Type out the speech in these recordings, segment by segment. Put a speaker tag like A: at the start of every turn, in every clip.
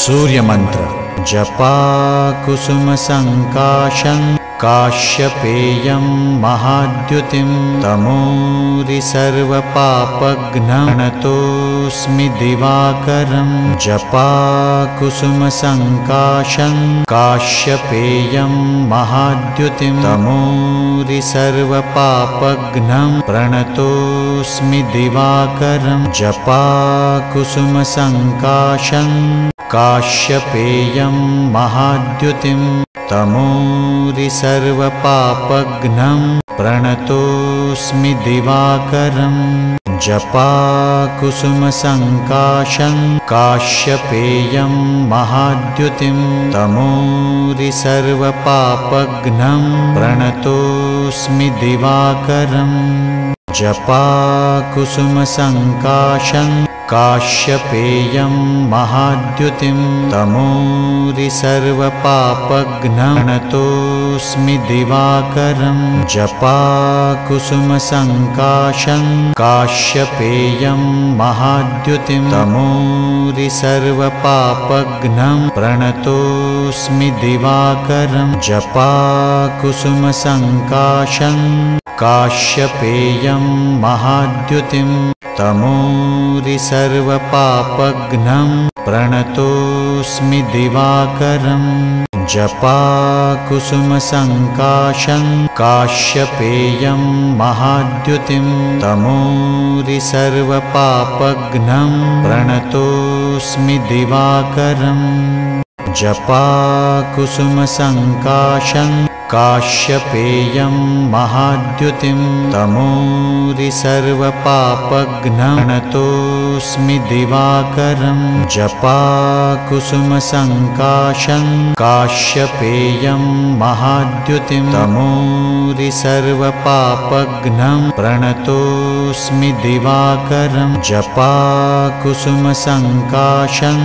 A: सूर्यमन्त्र जपाकुसुमसङ्काशं काश्यपेयं महाद्युतिं तमोरिसर्वपापघ्ननतोऽस्मि दिवाकरं जपाकुसुमसङ्काशं काश्यपेयं महाद्युतिं तमोरिसर्वपापघ्नं प्रणतोऽस्मि दिवाकरं जपाकुसुमसङ्काशं काश्यपेयं महाद्युतिं तमोरिसर्वपापघ्नं प्रणतोऽस्मि दिवाकरं जपाकुसुमसङ्काशं काश्यपेयं महाद्युतिं तमोरिसर्वपापघ्नं प्रणतोऽस्मि दिवाकरं जपाकुसुमसङ्काशं काश्यपेयं महाद्युतिं तमोरिसर्वपापघ्नं प्रणतोऽस्मि दिवाकरं जपाकुसुमसङ्काशं काश्यपेयं महाद्युतिं तमोरिसर्वपापघ्नं प्रणतोऽस्मि दिवाकरं जपाकुसुमसङ्काशं काश्यपेयं महाद्युतिं तमोरिसर्वपापघ्नं प्रणतोऽस्मि दिवाकरं जपाकुसुमसङ्काशं काश्यपेयं महाद्युतिं तमोरिसर्वपापघ्नं प्रणतोऽस्मि दिवाकरं जपाकुसुमसङ्काशं काश्यपेयं महाद्युतिं तमोरिसर्वपापघ्नं प्रणतोऽस्मि दिवाकरं जपाकुसुमसङ्काशं काश्यपेयं महाद्युतिं तमोरिसर्वपापघ्नं प्रणतोऽस्मि दिवाकरं जपाकुसुमसङ्काशं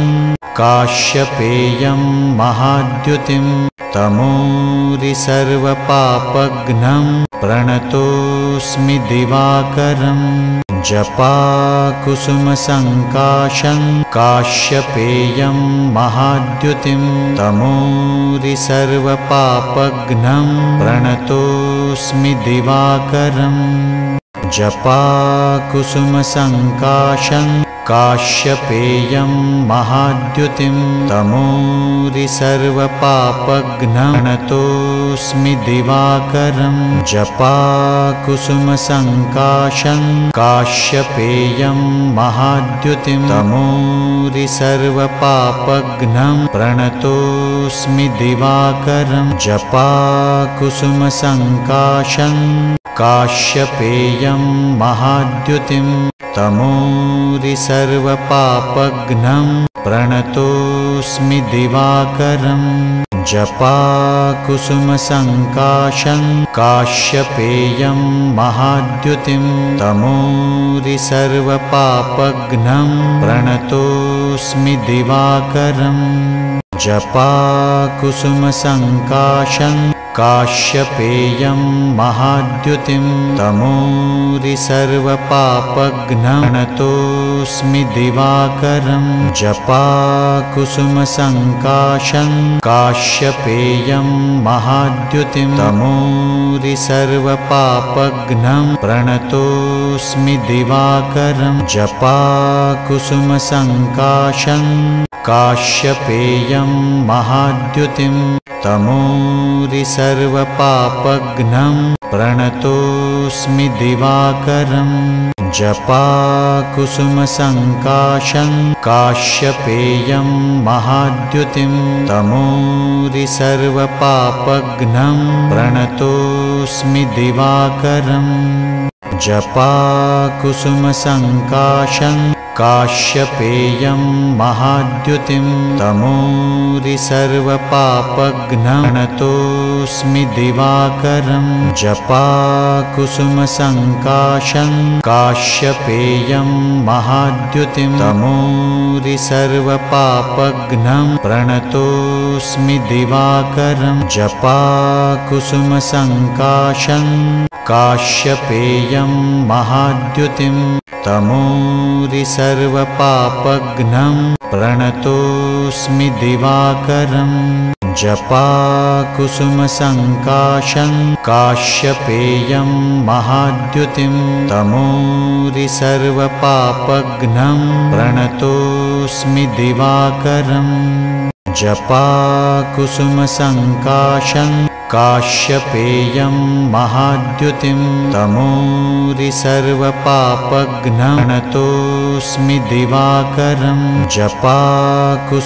A: काश्यपेयं महाद्युतिं तमोरिसर्वपापघ्नं प्रणतोऽस्मि दिवाकरं जपाकुसुमसङ्काशं काश्यपेयं महाद्युतिं तमोरिसर्वपापघ्नं प्रणतोऽस्मि दिवाकरं जपाकुसुमसङ्काशं काश्यपेयं महाद्युतिं तमोरिसर्वपापघ्नं प्रणतोऽस्मि दिवाकरं जपाकुसुमसङ्काशं काश्यपेयं महाद्युतिं तमोरिसर्वपापघ्नं प्रणतोऽस्मि दिवाकरं जपाकुसुमसङ्काशं काश्यपेयं महाद्युतिं तमोरिसर्वपापघ्नं प्रणतोऽस्मि दिवाकरं जपाकुसुमसङ्काशं काश्यपेयं महाद्युतिं तमोरिसर्वपापघ्नं प्रणतोऽस्मि दिवाकरं जपाकुसुमसङ्काशं काश्यपेयं महाद्युतिं तमोरिसर्वपापघ्नं प्रणतोऽस्मि दिवाकरं जपाकुसुमसङ्काशं काश्यपेयं महाद्युतिं तमोरिसर्वपापघ्नं प्रणतोऽस्मि दिवाकरं जपाकुसुमसङ्काशं काश्यपेयं महाद्युतिं तमोरिसर्वपापघ्नं प्रणतोऽस्मि दिवाकरं जपाकुसुमसङ्काशं काश्यपेयं महाद्युतिं तमोरिसर्वपापघ्नं प्रणतोऽस्मि दिवाकरं जपाकुसुमसङ्काशं काश्यपेयं महाद्युतिं तमोरिसर्वपापघ्नं प्रणतोऽस्मि दिवाकरं जपाकुसुमसङ्काशं काश्यपेयं महाद्युतिं तमोरिसर्वपापघ्नं प्रणतोऽस्मि दिवाकरं जपाकुसुमसङ्काशं काश्यपेयं महाद्युतिं तमोरि सर्वपापघ्नं प्रणतोऽस्मि दिवाकरम् जपाकुसुमसङ्काशं काश्यपेयं महाद्युतिं तमोरि सर्वपापघ्नं प्रणतोऽस्मि दिवाकरम् जपाकुसुमसङ्काशं काश्यपेयं महाद्युतिं तमोरि सर्वपापघ्नं प्रणतोऽस्मि दिवाकरम् जपाकुसुमसङ्काशं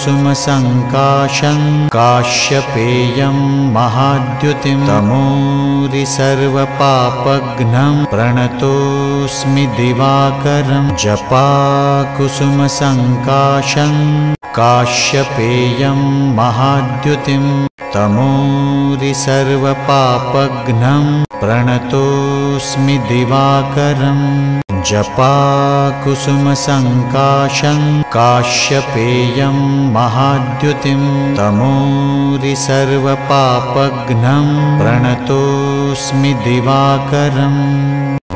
A: काश्यपेयं महाद्युतिं तमोरि सर्वपापघ्नं प्रणतोऽस्मि दिवाकरम् जपाकुसुमसङ्काशं काश्यपेयं महाद्युतिं तमोरि सर्वपापघ्नं प्रणतोऽस्मि दिवाकरम् जपाकुसुमसङ्काशं काश्यपेयं महाद्युतिं तमोरि सर्वपापघ्नं प्रणतोऽस्मि दिवाकरम्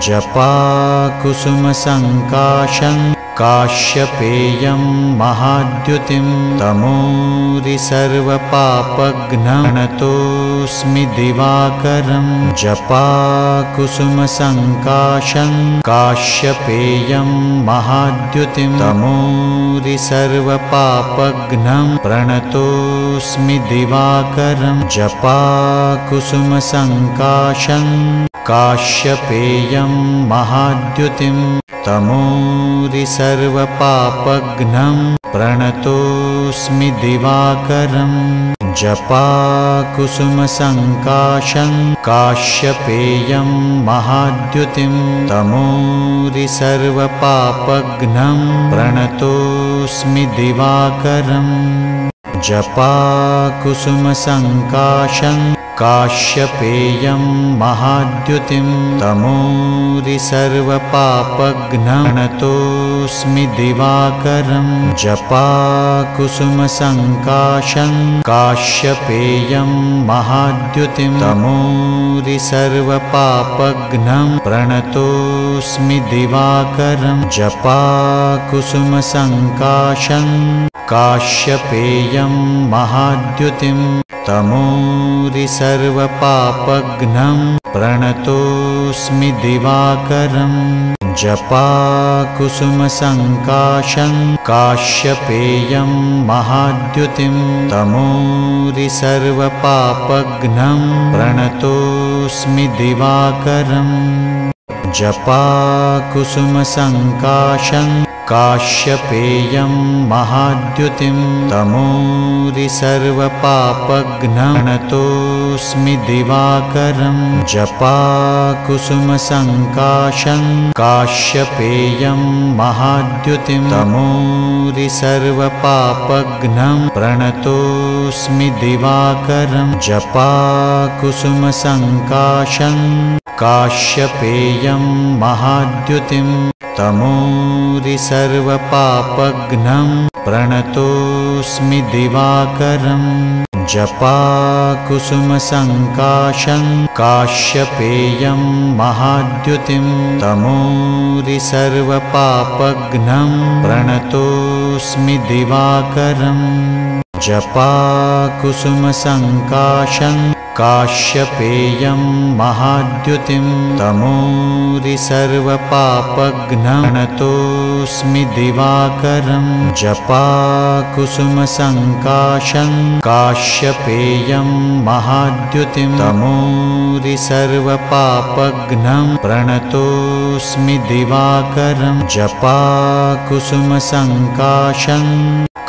A: जपाकुसुमसङ्काशं काश्यपेयं महाद्युतिं तमोरि सर्वपापघ्नं प्रणतोऽस्मि दिवाकरम् जपाकुसुमसङ्काशं काश्यपेयं महाद्युतिं तमोरि सर्वपापघ्नं प्रणतोऽस्मि दिवाकरम् जपाकुसुमसङ्काशं काश्यपेयं महाद्युतिं तमोरि सर्वपापघ्नं प्रणतोऽस्मि दिवाकरम् जपाकुसुमसङ्काशं काश्यपेयं महाद्युतिं तमोरि सर्वपापघ्नं प्रणतोऽस्मि दिवाकरम् जपाकुसुमसङ्काशं काश्यपेयं महाद्युतिं तमोरि सर्वपापघ्नं प्रणतोऽस्मि दिवाकरम् जपाकुसुमसङ्काशं काश्यपेयं महाद्युतिं तमोरि सर्वपापघ्नं प्रणतोऽस्मि दिवाकरम् जपाकुसुमसङ्काशं काश्यपेयं महाद्युतिं तमोरि सर्वपापघ्नं प्रणतोऽस्मि दिवाकरम् जपाकुसुमसङ्काशं काश्यपेयं महाद्युतिं तमोरि सर्वपापघ्नं प्रणतोऽस्मि दिवाकरम् जपाकुसुमसङ्काशं काश्यपेयं महाद्युतिं तमोरि सर्वपापघ्नं प्रणतोऽस्मि दिवाकरम् जपाकुसुमसङ्काशं काश्यपेयं महाद्युतिं तमोरि सर्वपापघ्नं प्रणतोऽस्मि दिवाकरम् जपाकुसुमसङ्काशं काश्यपेयं महाद्युतिं तमोरि सर्वपापघ्नं प्रणतोऽस्मि दिवाकरम् जपाकुसुमसङ्काशं काश्यपेयं महाद्युतिं तमोरि सर्वपापघ्नं प्रणतोऽस्मि दिवाकरम् जपाकुसुमसङ्काशं काश्यपेयं महाद्युतिं तमोरि सर्वपापघ्नं प्रणतोऽस्मि दिवाकरम् जपाकुसुमसङ्काशं काश्यपेयं महाद्युतिं तमोरि सर्वपापघ्नं प्रणतोऽस्मि दिवाकरम् जपाकुसुमसङ्काशं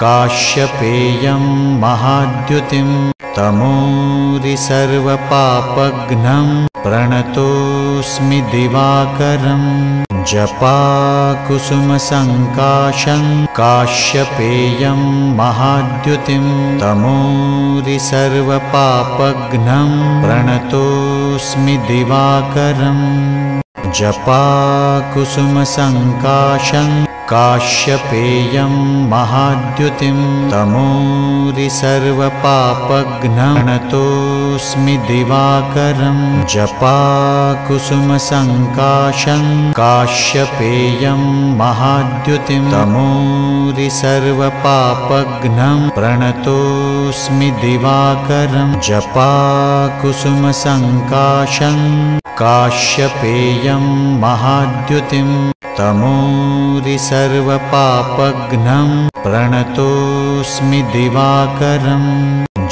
A: काश्यपेयं महाद्युतिं तमोरि सर्वपापघ्नं प्रणतोऽस्मि दिवाकरम् जपाकुसुमसङ्काशं काश्यपेयं महाद्युतिं तमोरि सर्वपापघ्नं प्रणतोऽस्मि दिवाकरम् जपाकुसुमसङ्काशं काश्यपेयं महाद्युतिं तमोरिसर्वपापघ्नं प्रणतोऽस्मि दिवाकरं जपाकुसुमसङ्काशं काश्यपेयं महाद्युतिं तमोरिसर्वपापघ्नं प्रणतोऽस्मि दिवाकरं जपाकुसुमसङ्काशं काश्यपेयं महाद्युतिं तमोरिसर्वपापघ्नं प्रणतोऽस्मि दिवाकरं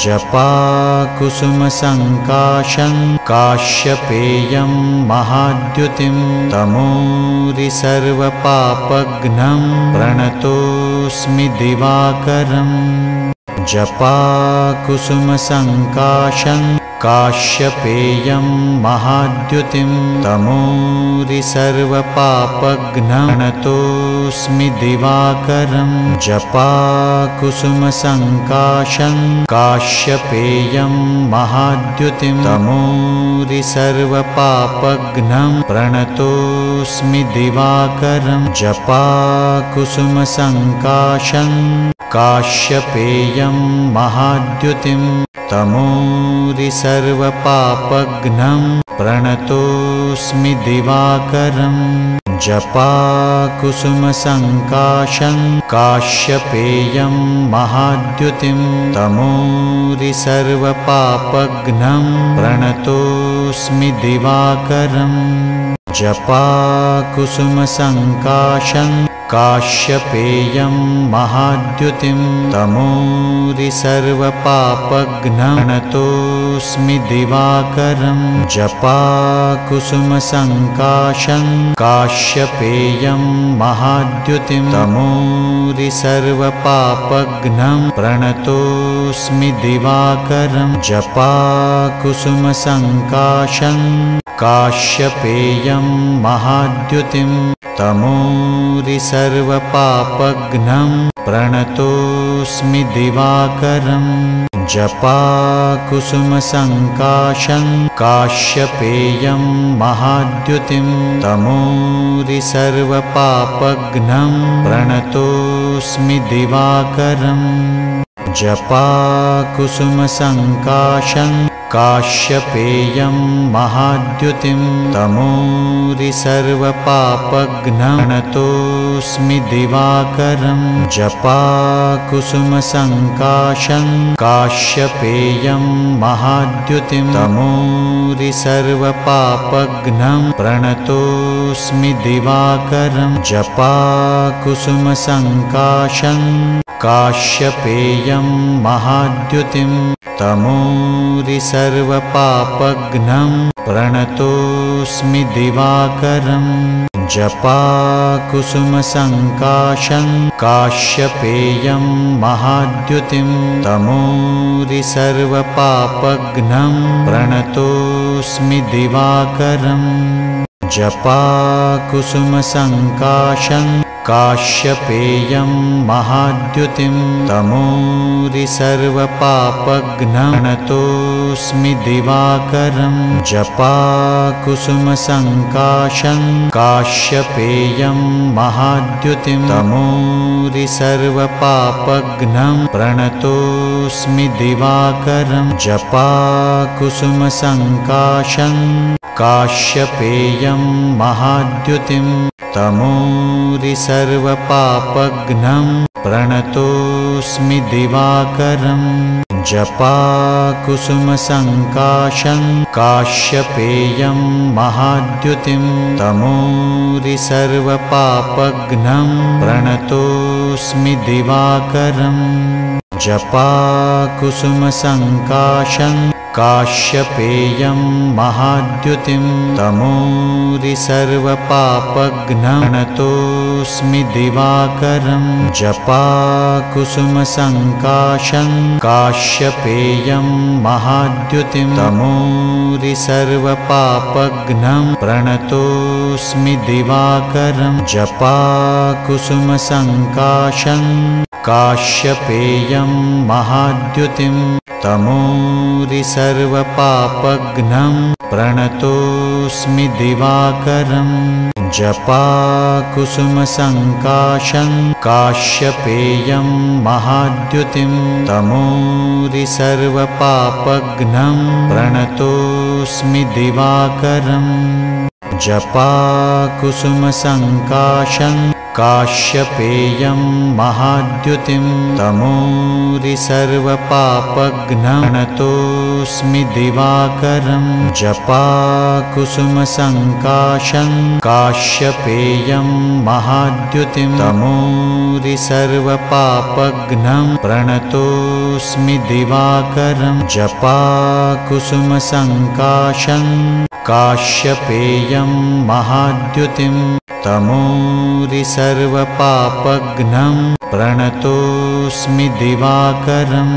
A: जपाकुसुमसङ्काशं काश्यपेयं महाद्युतिं तमोरिसर्वपापघ्नं प्रणतोऽस्मि दिवाकरं जपाकुसुमसङ्काशं काश्यपेयं महाद्युतिं तमोरिसर्वपापघ्नं प्रणतोऽस्मि दिवाकरं जपाकुसुमसङ्काशं काश्यपेयं महाद्युतिं तमोरिसर्वपापघ्नं प्रणतोऽस्मि दिवाकरं जपाकुसुमसङ्काशं काश्यपेयं महाद्युतिं तमोरिसर्वपापघ्नं प्रणतोऽस्मि दिवाकरं जपाकुसुमसङ्काशं काश्यपेयं महाद्युतिं तमोरिसर्वपापघ्नं प्रणतोऽस्मि दिवाकरं जपाकुसुमसङ्काशं काश्यपेयं महाद्युतिं तमोरिसर्वपापघ्नं प्रणतोऽस्मि दिवाकरं जपाकुसुमसङ्काशं काश्यपेयं महाद्युतिं तमोरिसर्वपापघ्नं प्रणतोऽस्मि दिवाकरं जपाकुसुमसङ्काशं काश्यपेयं महाद्युतिं तमोरिसर्वपापघ्नं प्रणतोऽस्मि दिवाकरं जपाकुसुमसङ्काशं काश्यपेयं महाद्युतिं तमोरिसर्वपापघ्नं प्रणतोऽस्मि दिवाकरं जपाकुसुमसङ्काशं काश्यपेयं महाद्युतिं तमोरिसर्वपापघ्नं प्रणतोऽस्मि दिवाकरं जपाकुसुमसङ्काशं काश्यपेयं महाद्युतिं तमोरिसर्वपापघ्नं प्रणतोऽस्मि दिवाकरं जपाकुसुमसङ्काशं काश्यपेयं महाद्युतिं तमोरिसर्वपापघ्नं प्रणतोऽस्मि दिवाकरं जपाकुसुमसङ्काशं काश्यपेयं महाद्युतिं तमोरिसर्वपापघ्नं प्रणतोऽस्मि दिवाकरं जपाकुसुमसङ्काशं काश्यपेयं महाद्युतिं तमोरिसर्वपापघ्नं प्रणतोऽस्मि दिवाकरं जपाकुसुमसङ्काशं काश्यपेयं महाद्युतिं तमोरिसर्वपापघ्नं प्रणतोऽस्मि दिवाकरं जपाकुसुमसङ्काशं काश्यपेयं महाद्युतिं तमोरिसर्वपापघ्नं प्रणतोऽस्मि दिवाकरं जपाकुसुमसङ्काशं काश्यपेयं महाद्युतिं तमोरिसर्वपापघ्नं प्रणतोऽस्मि दिवाकरं जपाकुसुमसङ्काशं काश्यपेयं महाद्युतिं तमोरिसर्वपापघ्नं प्रणतोऽस्मि दिवाकरं जपाकुसुमसङ्काशं काश्यपेयं महाद्युतिं तमोरिसर्वपापघ्नं प्रणतोऽस्मि दिवाकरं जपाकुसुमसङ्काशं काश्यपेयं महाद्युतिं तमोरिसर्वपापघ्नं प्रणतोऽस्मि दिवाकरं जपाकुसुमसङ्काशं काश्यपेयं महाद्युतिं तमोरि सर्वपापघ्नं प्रणतोऽस्मि दिवाकरम् जपाकुसुमसङ्काशं काश्यपेयं महाद्युतिं तमोरि सर्वपापघ्नं प्रणतोऽस्मि दिवाकरम् जपाकुसुमसङ्काशं काश्यपेयं महाद्युतिं तमोरि सर्वपापघ्नं प्रणतोऽस्मि दिवाकरम् जपाकुसुमसङ्काशं काश्यपेयं महाद्युतिं तमोरि सर्वपापघ्नं प्रणतोऽस्मि दिवाकरम्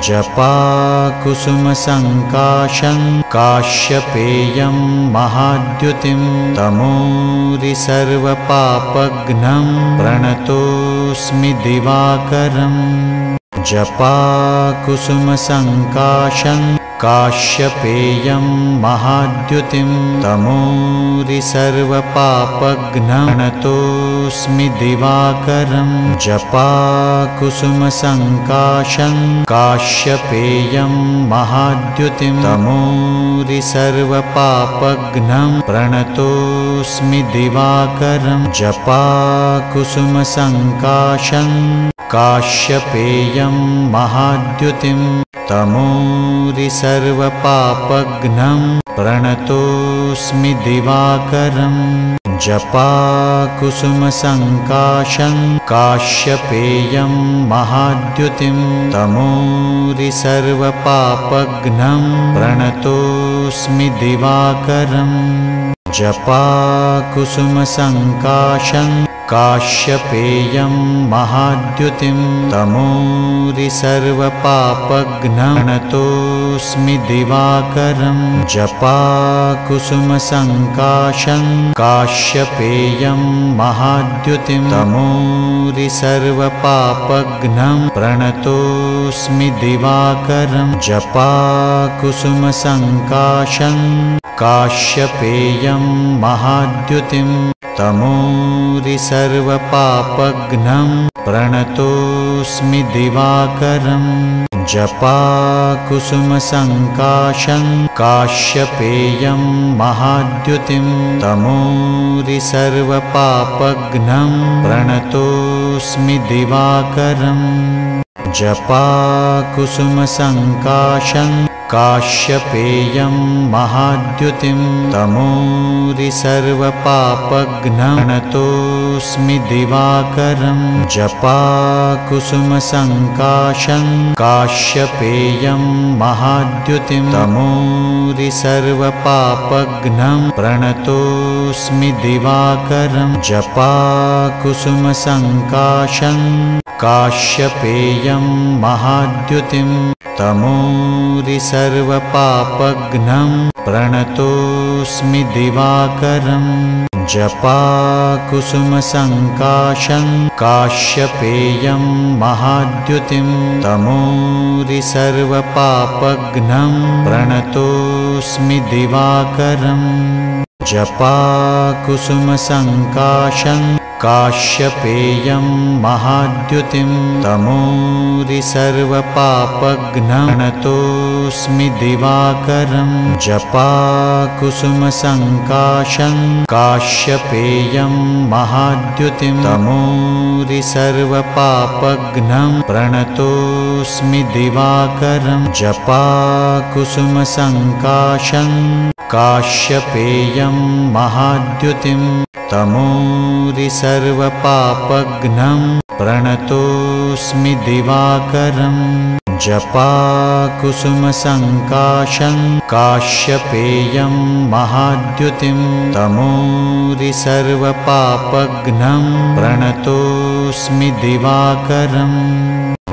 A: जपाकुसुमसङ्काशं काश्यपेयं महाद्युतिं तमोरि सर्वपापघ्नं प्रणतोऽस्मि दिवाकरम् जपाकुसुमसङ्काशं काश्यपेयं महाद्युतिं तमोरि सर्वपापघ्नं प्रणतोऽस्मि दिवाकरम् जपाकुसुमसङ्काशं काश्यपेयं महाद्युतिं तमोरि सर्वपापघ्नं प्रणतोऽस्मि दिवाकरम् जपाकुसुमसङ्काशं काश्यपेयं महाद्युतिं तमोरि सर्वपापघ्नं प्रणतोऽस्मि दिवाकरम् जपाकुसुमसङ्काशं काश्यपेयं महाद्युतिं तमोरि सर्वपापघ्नं प्रणतोऽस्मि दिवाकरम् जपाकुसुमसङ्काशं काश्यपेयं महाद्युतिं तमोरि सर्वपापघ्नं प्रणतोऽस्मि दिवाकरम् जपाकुसुमसङ्काशं काश्यपेयं महाद्युतिं तमोरि सर्वपापघ्नं प्रणतोऽस्मि दिवाकरम् जपाकुसुमसङ्काशं काश्यपेयं महाद्युतिं तमोरि सर्वपापघ्नं प्रणतोऽस्मि दिवाकरम् जपाकुसुमसङ्काशं काश्यपेयं महाद्युतिं तमोरि सर्वपापघ्नं प्रणतोऽस्मि दिवाकरम् जपाकुसुमसङ्काशं काश्यपेयं महाद्युतिं तमोरि सर्वपापघ्नं प्रणतोऽस्मि दिवाकरम् जपाकुसुमसङ्काशं काश्यपेयं महाद्युतिं तमोरि सर्वपापघ्नं प्रणतोऽस्मि दिवाकरम् जपाकुसुमसङ्काशं काश्यपेयं महाद्युतिं तमोरि सर्वपापघ्नं प्रणतोऽस्मि दिवाकरम् जपाकुसुमसङ्काशं काश्यपेयं महाद्युतिं तमोरि सर्वपापघ्नं प्रणतोऽस्मि दिवाकरम् जपाकुसुमसङ्काशं काश्यपेयं महाद्युतिं तमोरि सर्वपापघ्नं प्रणतोऽस्मि दिवाकरम् जपाकुसुमसङ्काशं काश्यपेयं महाद्युतिं तमोरि सर्वपापघ्नं प्रणतोऽस्मि दिवाकरम् जपाकुसुमसङ्काशं काश्यपेयं महाद्युतिं तमोरि सर्वपापघ्नं प्रणतोऽस्मि दिवाकरम् जपाकुसुमसङ्काशं काश्यपेयं महाद्युतिं तमोरि सर्वपापघ्नं प्रणतोऽस्मि दिवाकरम्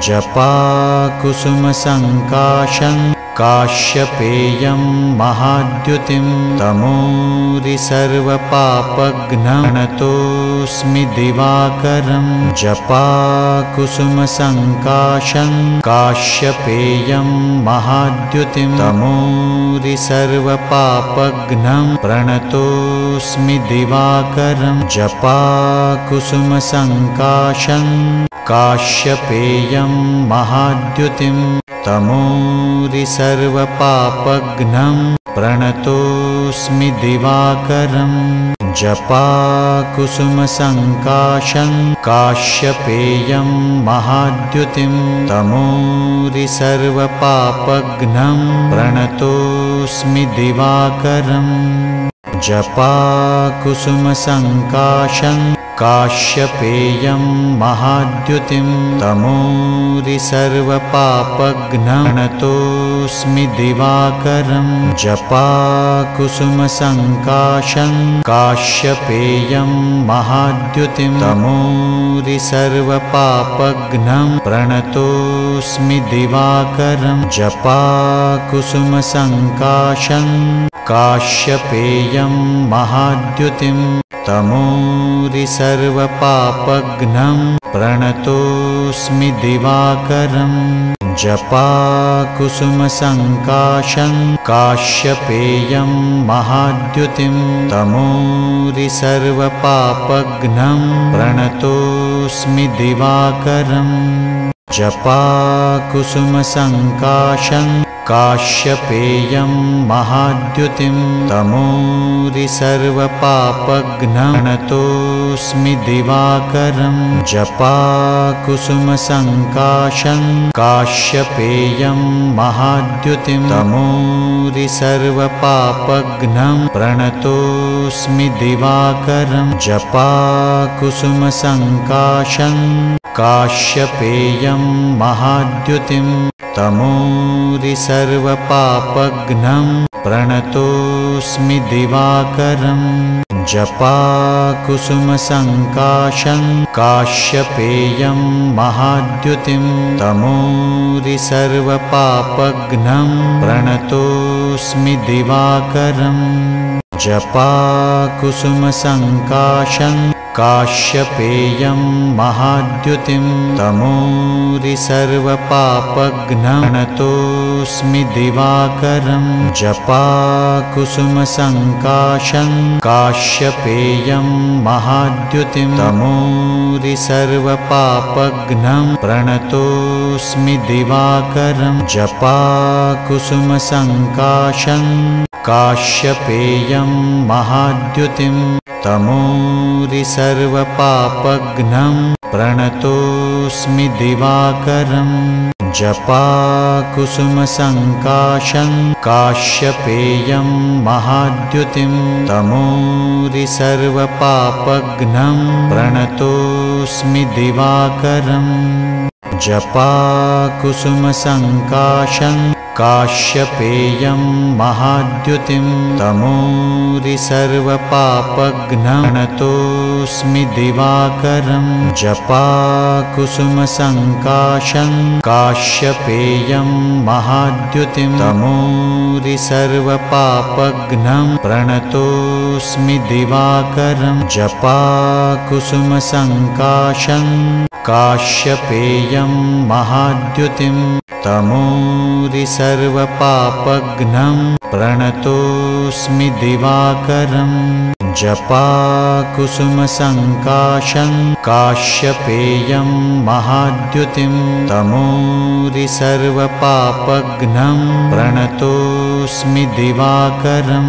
A: जपाकुसुमसङ्काशं काश्यपेयं महाद्युतिं तमोरिसर्वपापघ्नं प्रणतोऽस्मि दिवाकरं जपाकुसुमसङ्काशं काश्यपेयं महाद्युतिं तमोरिसर्वपापघ्नं प्रणतोऽस्मि दिवाकरं जपाकुसुमसङ्काशं काश्यपेयं महाद्युतिं तमोरिसर्वपापघ्नं प्रणतोऽस्मि दिवाकरं जपाकुसुमसङ्काशं काश्यपेयं महाद्युतिं तमोरिसर्वपापघ्नं प्रणतोऽस्मि दिवाकरं जपाकुसुमसङ्काशं काश्यपेयं महाद्युतिं तमोरिसर्वपापघ्नं प्रणतोऽस्मि दिवाकरं जपाकुसुमसङ्काशं काश्यपेयं महाद्युतिं तमोरिसर्वपापघ्नं प्रणतोऽस्मि दिवाकरं जपाकुसुमसङ्काशं काश्यपेयं महाद्युतिं तमोरिसर्वपापघ्नं प्रणतोऽस्मि दिवाकरं जपाकुसुमसङ्काशं काश्यपेयं महाद्युतिं तमोरिसर्वपापघ्नं प्रणतोऽस्मि दिवाकरं जपाकुसुमसङ्काशं काश्यपेयं महाद्युतिं तमोरिसर्वपापघ्नं प्रणतोऽस्मि दिवाकरं जपाकुसुमसङ्काशं काश्यपेयं महाद्युतिं तमोरिसर्वपापघ्नं प्रणतोऽस्मि दिवाकरं जपाकुसुमसङ्काशं काश्यपेयं महाद्युतिं तमोरिसर्वपापघ्नं प्रणतोऽस्मि दिवाकरं जपाकुसुमसङ्काशं काश्यपेयं महाद्युतिं तमोरिसर्वपापघ्नं प्रणतोऽस्मि दिवाकरं जपाकुसुमसङ्काशं काश्यपेयं महाद्युतिं तमोरिसर्वपापघ्नं प्रणतोऽस्मि दिवाकरं जपाकुसुमसङ्काशं काश्यपेयं महाद्युतिं तमोरिसर्वपापघ्नं प्रणतोऽस्मि दिवाकरं जपाकुसुमसङ्काशं काश्यपेयं महाद्युतिं तमोरिसर्वपापघ्नं प्रणतोऽस्मि दिवाकरं जपाकुसुमसङ्काशं काश्यपेयं महाद्युतिं तमोरिसर्वपापघ्नं प्रणतोऽस्मि दिवाकरं जपाकुसुमसङ्काशं काश्यपेयं महाद्युतिं तमोरिसर्वपापघ्नं प्रणतोऽस्मि दिवाकरं जपाकुसुमसङ्काशं काश्यपेयं महाद्युतिं तमोरिसर्वपापघ्नं प्रणतोऽस्मि दिवाकरं जपाकुसुमसङ्काशं काश्यपेयं महाद्युतिं तमोरिसर्वपापघ्नं प्रणतोऽस्मि दिवाकरं जपाकुसुमसङ्काशं काश्यपेयं महाद्युतिं तमोरिसर्वपापघ्नं प्रणतोऽस्मि दिवाकरं